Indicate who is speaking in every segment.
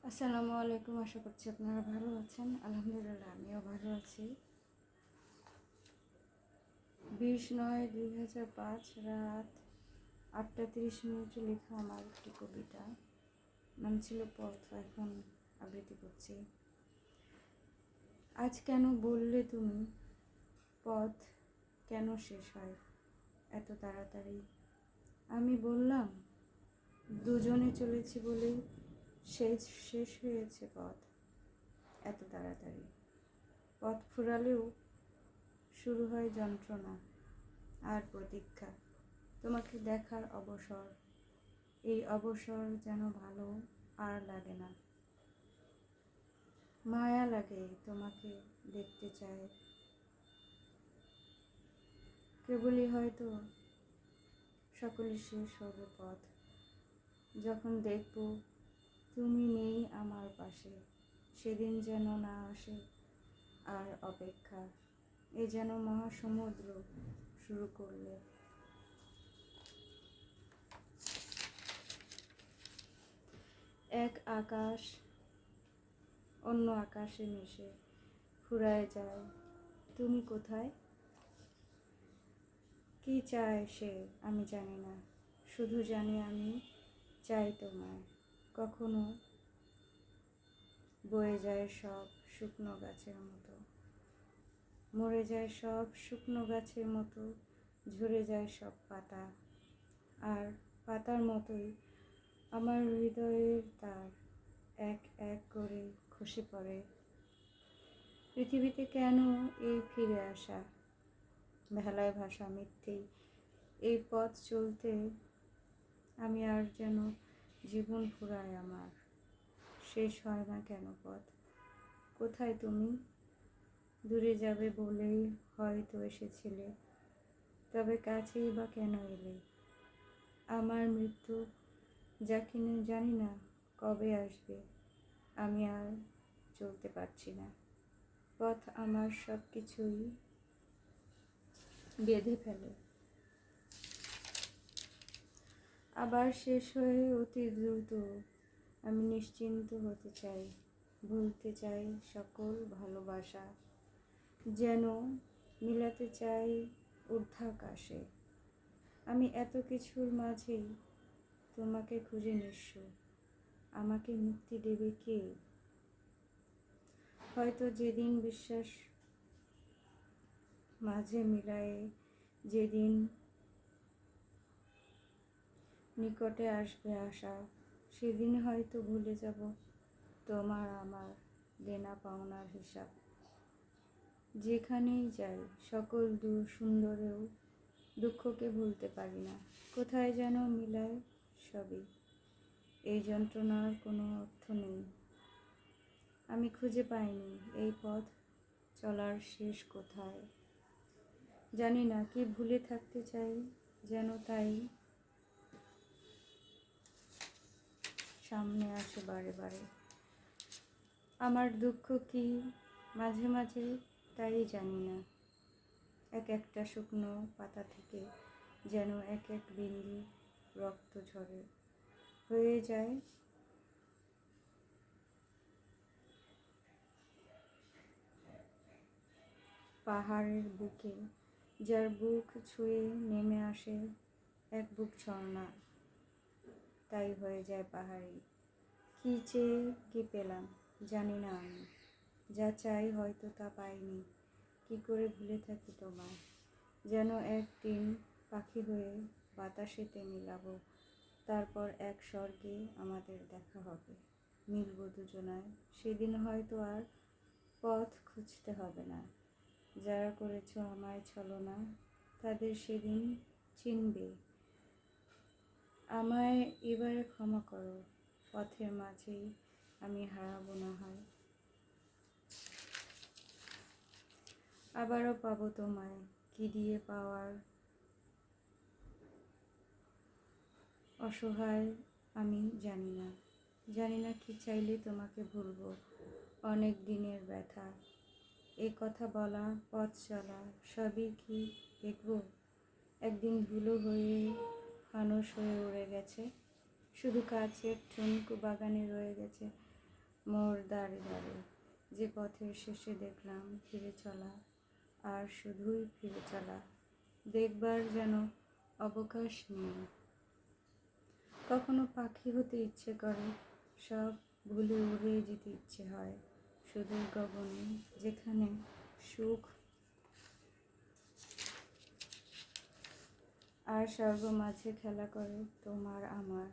Speaker 1: আসসালামু আলাইকুম। আশা করছি আপনারা ভালো আছেন। আলহামদুলিল্লাহ আমিও ভালো আছি। 20/9/2005 রাত 8:30 লেখা আমার একটি কবিতা, নাম ছিল পথ। এখন আবৃত্তি করছি। আজ কেন বললে তুমি পথ কেন শেষ হয় এত তাড়াতাড়ি? আমি বললাম দুজনে চলেছি বলেই শেষ হয়েছে পথ এত তাড়াতাড়ি। পথ ফুরালেও শুরু হয় যন্ত্রণা আর প্রতীক্ষা, তোমাকে দেখার অবসর। এই অবসর যেন ভালো আর লাগে না, মায়া লাগে তোমাকে দেখতে চাই। কেবলই হয়তো সকলে শেষ হবে পথ যখন দেখব তুমি নেই আমার পাশে। সেদিন যেন না আসে আর অপেক্ষা, এ যেন মহাসমুদ্র শুরু করলে। এক আকাশ অন্য আকাশে মিশে ফুরায় যায়। তুমি কোথায়? কি চায় সে আমি জানি না, শুধু জানি আমি চাই তোমায়। কখনো বয়ে যায় সব শুকনো গাছের মতো, মরে যায় সব শুকনো গাছের মতো, ঝরে যায় সব পাতা। আর পাতার মতোই আমার হৃদয়ের তার এক এক করে খসে পড়ে। পৃথিবীতে কেন এই ফিরে আসা, ভেলায় ভাষা মিথ্যেই এই পথ চলতে। আমি আর যেন জীবন ফুরায় আমার, শেষ হয় না কেন পথ? কোথায় তুমি? দূরে যাবে বলেই হয়তো এসেছিলে, তবে কাছেই বা কেন এলে? আমার মৃত্যু যা কিনে জানি না কবে আসবে, আমি আর চলতে পারছি না। পথ আমার সব কিছুই বেঁধে ফেলে, আবার শেষ হয়ে অতি দ্রুত। আমি নিশ্চিন্ত হতে চাই, ভুলতে চাই সকল ভালোবাসা, যেন মিলাতে চাই ঊর্ধ্বাকাশে। আমি এত কিছুর মাঝেই তোমাকে খুঁজে নিঃস্ব, আমাকে মুক্তি দেবে কে? হয়তো যেদিন বিশ্বাস মাঝে মিলায়ে, যেদিন নিকটে আসবে আশা, সেদিন হয়তো ভুলে যাব তোমার আমার দেনা পাওনার হিসাব। যেখানেই যাই সকল দূর সুন্দরেও দুঃখকে ভুলতে পারি না। কোথায় যেন মিলায় সবই, এই যন্ত্রণার কোনো অর্থ নেই। আমি খুঁজে পাইনি এই পথ চলার শেষ কোথায়। জানি না কি ভুলে থাকতে চাই, যেন তাই সামনে আসে বারে বারে। আমার দুঃখ কি মাঝে মাঝে তাই জানি না। এক একটা শুকনো পাতা থেকে যেন এক এক বিন্দু রক্ত ঝরে, হয়ে যায় পাহাড়ের বুকে। যার বুক ছুঁয়ে নেমে আসে এক বুক ঝর্ণা, তাই হয়ে যায় পাহাড়ি। কি চেয়ে কি পেলাম জানি না আমি, যা চাই হয়তো তা পাইনি। কি করে ভুলে থাকি তোমায়, যেন একদিন পাখি হয়ে বাতাসেতে মিলাবো। তারপর এক স্বর্গে আমাদের দেখা হবে, মিলব দুজনায়। সেদিন হয়তো আর পথ খুঁজতে হবে না। যারা করেছ আমায় ছলনা, তাদের সেদিন চিনবে। আমায় এবারে ক্ষমা করো, পথের মাঝেই আমি হারাবো না হয়। আবারও পাবো তোমায়, কি দিয়ে পাওয়ার অসহায় আমি জানি না। জানি না কি চাইলে তোমাকে ভুলবো, অনেক দিনের ব্যথা। এ কথা বলা, পথ চলা সবই কি দেখবো একদিন ধুলো হয়ে ফানুস হয়ে উড়ে গেছে। শুধু কাচের ঠুনকো বাগানে রয়ে গেছে মোর দাঁড়ে দাঁড়ে, যে পথের শেষে দেখলাম ফিরে চলা, আর শুধুই ফিরে চলা, দেখবার যেন অবকাশ নেই। কখনো পাখি হতে ইচ্ছে করে, সব ভুলে উড়ে যেতে ইচ্ছে হয় সুদূর গগনে, যেখানে সুখ আর স্বর্গ মাঝে খেলা করে তোমার আমার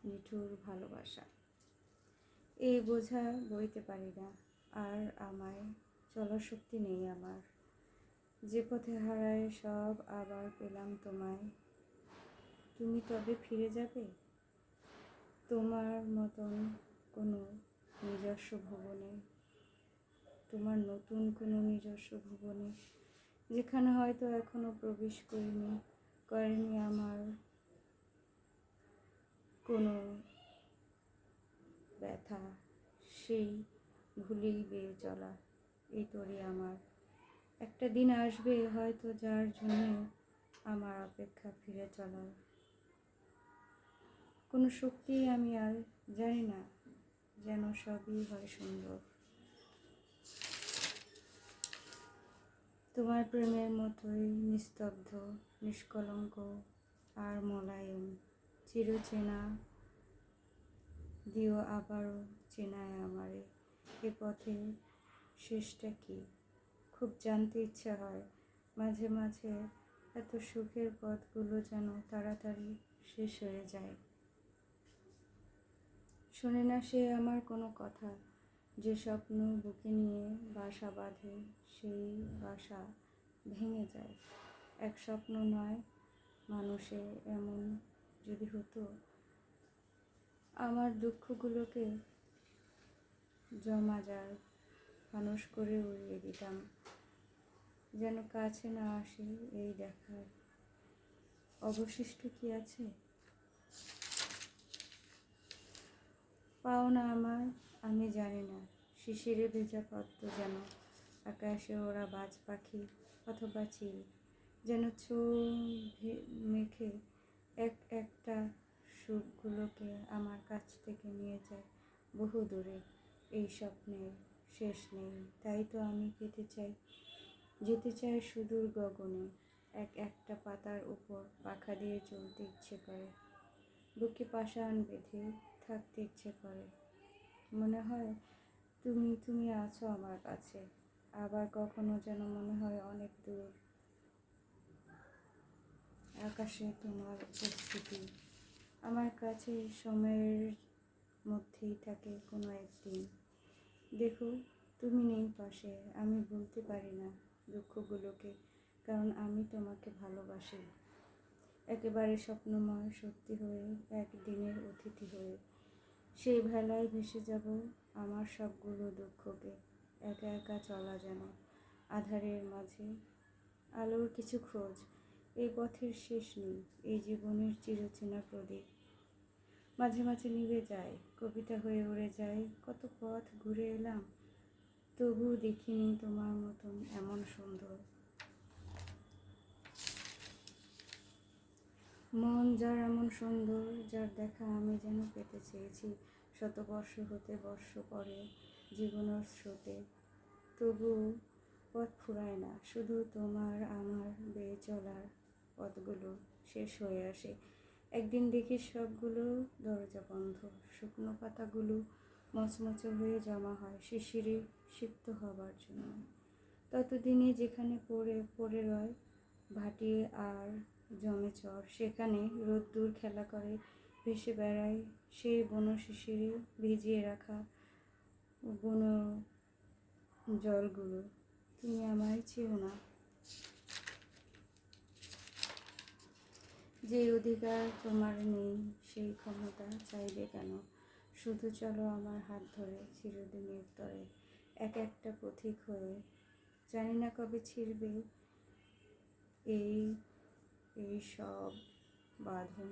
Speaker 1: নিঠুর ভালোবাসা। এই বোঝা বইতে পারি না, আর আমায় চলার শক্তি নেই আমার। যে পথে হারায় সব আবার পেলাম তোমায়, তুমি তবে ফিরে যাবে তোমার মতন কোনো নিজস্ব ভুবনে, তোমার নতুন কোনো নিজস্ব ভুবনে, যেখানে হয়তো এখনো প্রবেশ করেনি আমার কোনো ব্যথা, সেই ভুলেই বেয়ে চলা এই তরি আমার। একটা দিন আসবে হয়তো যার জন্য আমার অপেক্ষা ফিরে চলার কোনো শক্তি আমি আর জানি না, যেন সবই হয় সুন্দর। তোমার প্রেমের মতোই নিস্তব্ধ, নিষ্কলঙ্ক আর মোলায়েম, চিরচেনা দিও আবারও চেনায় আমারে। এ পথে শেষটা কি খুব জানতে ইচ্ছা হয় মাঝে মাঝে, এত সুখের পথগুলো যেন তাড়াতাড়ি শেষ হয়ে যায়। শোনে না সে আমার কোনো কথা, যে স্বপ্ন বুকে নিয়ে বাসা বাঁধে সেই বাসা ভেঙে যায়। এক স্বপ্ন নয় মানুষে এমন যদি হতো, আমার দুঃখগুলোকে জমা যায় মানুষ করে উড়িয়ে দিতাম, যেন কাছে না আসে এই দেখার অবশিষ্ট কি আছে। পাও না আমার আমি জানি না, শিশিরে ভেজা পদ্ম যেন আকাশে ওরা বাজ পাখি অথবা চিল, যেন মেখে একটা সুখগুলোকে আমার কাছ থেকে নিয়ে যায় বহু দূরে। এই স্বপ্নের শেষ নেই, তাই তো আমি যেতে চাই সুদূর গগনে, একটা পাতার উপর পাখা দিয়ে চলতে ইচ্ছে করে, বুকে পাষাণ বেঁধে থাকতে ইচ্ছে করে। মনে হয় তুমি আছো আমার কাছে, আবার কখনো যেন মনে হয় অনেক দূর আকাশে তোমার উপস্থিতি। আমার কাছে সময়ের মধ্যেই থাকে কোনো একদিন, দেখো তুমি নেই পাশে, আমি বলতে পারি না দুঃখগুলোকে, কারণ আমি তোমাকে ভালোবাসি। একেবারে স্বপ্নময় সত্যি হয়ে, একদিনের অতিথি হয়ে, সেই ভেলায় ভেসে যাব আমার সবগুলো দুঃখকে। একা একা চলা যেন আধারের মাঝে আলোর কিছু খোঁজ, এই পথের শেষ নেই, এই জীবনের চিরচেনা প্রদীপ মাঝে মাঝে নিভে যায়, কবিতা হয়ে উড়ে যায়। কত পথ ঘুরে এলাম, তবুও দেখিনি তোমার মতন এমন সুন্দর মন, যার এমন সুন্দর, যার দেখা আমি যেন পেতে চেয়েছি শতবর্ষ হতে বর্ষ পরে জীবনের স্রোতে। তবুও পথ ফুরায় না, শুধু তোমার আমার বেয়ে চলার পথগুলো শেষ হয়ে আসে। একদিন দেখি সবগুলো দরজা বন্ধ, শুকনো পাতাগুলো মচমচে হয়ে জমা হয় শিশিরে সিক্ত হবার জন্য। ততদিনে যেখানে পড়ে রয় ভাটি আর জমে চর, সেখানে রোদ্দুর খেলা করে ভেসে বেড়ায় সেই বন শিশিরে ভিজিয়ে রাখা বন জলগুলো। তুমি আমায় চেও না, যে অধিকার তোমার নেই সেই ক্ষমতা চাইবে কেন। শুধু চলো আমার হাত ধরে চিরদিনের তরে, একটা পথিক হয়ে। জানি না কবে ছিঁড়বে এই এই সব বাঁধন,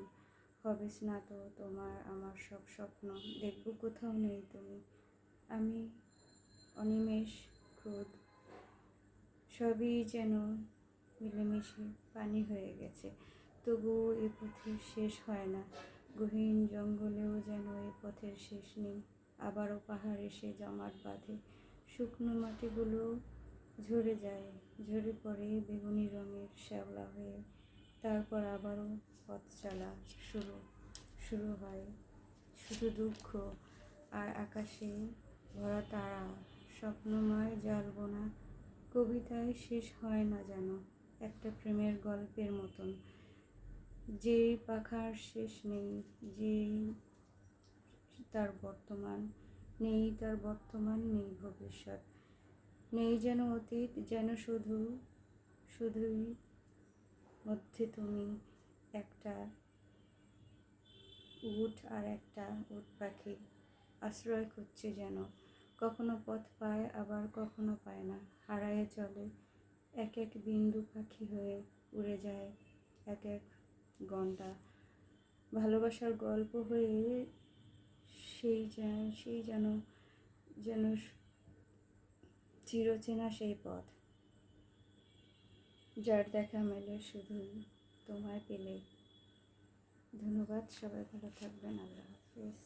Speaker 1: হবে স্নাত তোমার আমার সব স্বপ্ন, দেখব কোথাও নেই তুমি, আমি অনিমেষ ক্রোধ, সবই যেন মিলেমিশে পানি হয়ে গেছে। তবুও এ পথের শেষ হয় না, গহীন জঙ্গলেও যেন এ পথের শেষ নেই। আবারও পাহাড় এসে জমাট বাঁধে, শুকনো মাটিগুলো ঝরে যায়, ঝরে পড়ে বেগুনি রঙের শ্যাওলা হয়ে। তারপর আবারও পথ চলা শুরু শুরু হয়, শুধু দুঃখ আর আকাশে ভরা তারা, স্বপ্নময় জলবোনা। কবিতায় শেষ হয় না যেন, একটা প্রেমের গল্পের মতন, যে পাখার শেষ নেই, তার বর্তমান তার বর্তমান নেই ভবিষ্যৎ, নেই যেন অতীত, যেন শুধুই মধ্যে তুমি, একটা উট আর একটা উট পাখি আশ্রয় খুঁজছে যেন, কখনো পথ পায় আবার কখনো পায় না, হারায়ে চলে, এক এক বিন্দু পাখি হয়ে উড়ে যায় এক এক ঘন্টা, ভালোবাসার গল্প হয়ে সেই যেন যেন চিরচেনা সেই পথ, যার দেখা মেলে শুধুই তোমায় পেলে। ধন্যবাদ, সবাই ভালো থাকবেন, আল্লাহ হাফেজ।